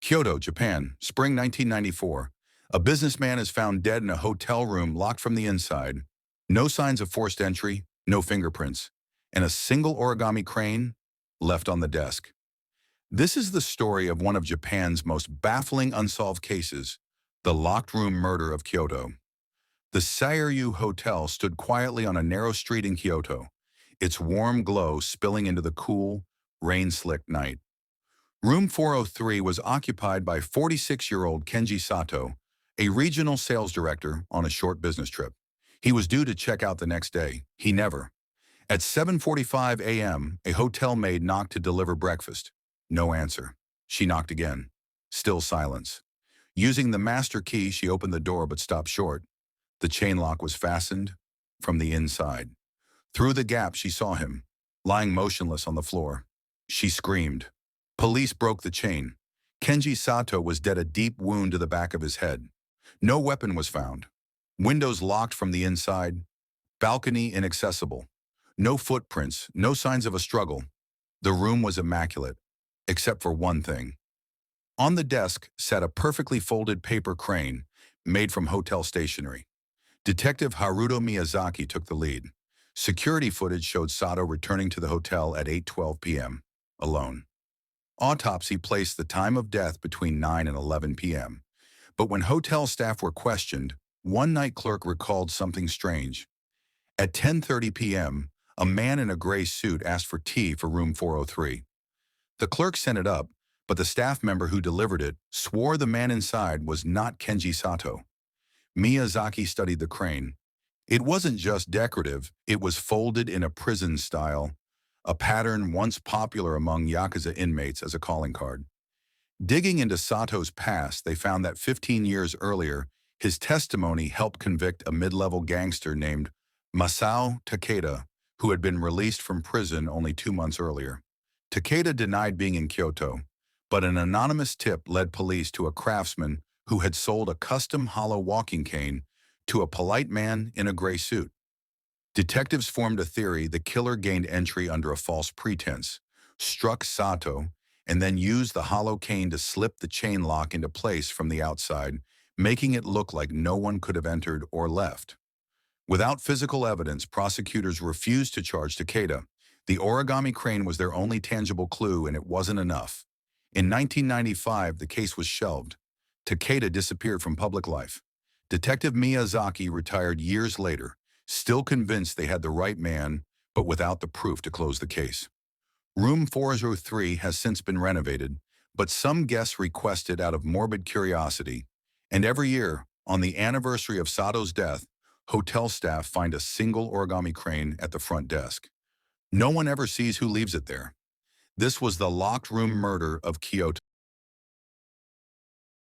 Kyoto, Japan, spring 1994. A businessman is found dead in a hotel room locked from the inside. No signs of forced entry, no fingerprints, and a single origami crane left on the desk. This is the story of one of Japan's most baffling unsolved cases, the locked room murder of Kyoto. The Sayuryu Hotel stood quietly on a narrow street in Kyoto, its warm glow spilling into the cool, rain-slicked night. Room 403 was occupied by 46-year-old Kenji Sato, a regional sales director on a short business trip. He was due to check out the next day. He never. At 7:45 a.m., a hotel maid knocked to deliver breakfast. No answer. She knocked again. Still silence. Using the master key, she opened the door but stopped short. The chain lock was fastened from the inside. Through the gap, she saw him, lying motionless on the floor. She screamed. Police broke the chain. Kenji Sato was dead, a deep wound to the back of his head. No weapon was found. Windows locked from the inside. Balcony inaccessible. No footprints, no signs of a struggle. The room was immaculate, except for one thing. On the desk sat a perfectly folded paper crane made from hotel stationery. Detective Haruto Miyazaki took the lead. Security footage showed Sato returning to the hotel at 8:12 p.m., alone. Autopsy placed the time of death between 9 and 11 p.m. But when hotel staff were questioned, one night clerk recalled something strange. At 10:30 p.m., a man in a gray suit asked for tea for room 403. The clerk sent it up, but the staff member who delivered it swore the man inside was not Kenji Sato. Miyazaki studied the crane. It wasn't just decorative, it was folded in a prison style, a pattern once popular among Yakuza inmates as a calling card. Digging into Sato's past, they found that 15 years earlier, his testimony helped convict a mid-level gangster named Masao Takeda, who had been released from prison only 2 months earlier. Takeda denied being in Kyoto, but an anonymous tip led police to a craftsman who had sold a custom hollow walking cane to a polite man in a gray suit. Detectives formed a theory the killer gained entry under a false pretense, struck Sato, and then used the hollow cane to slip the chain lock into place from the outside, making it look like no one could have entered or left. Without physical evidence, prosecutors refused to charge Takeda. The origami crane was their only tangible clue, and it wasn't enough. In 1995, the case was shelved. Takeda disappeared from public life. Detective Miyazaki retired years later, still convinced they had the right man, but without the proof to close the case. Room 403 has since been renovated, but some guests request it out of morbid curiosity. And every year, on the anniversary of Sato's death, hotel staff find a single origami crane at the front desk. No one ever sees who leaves it there. This was the locked room murder of Kyoto.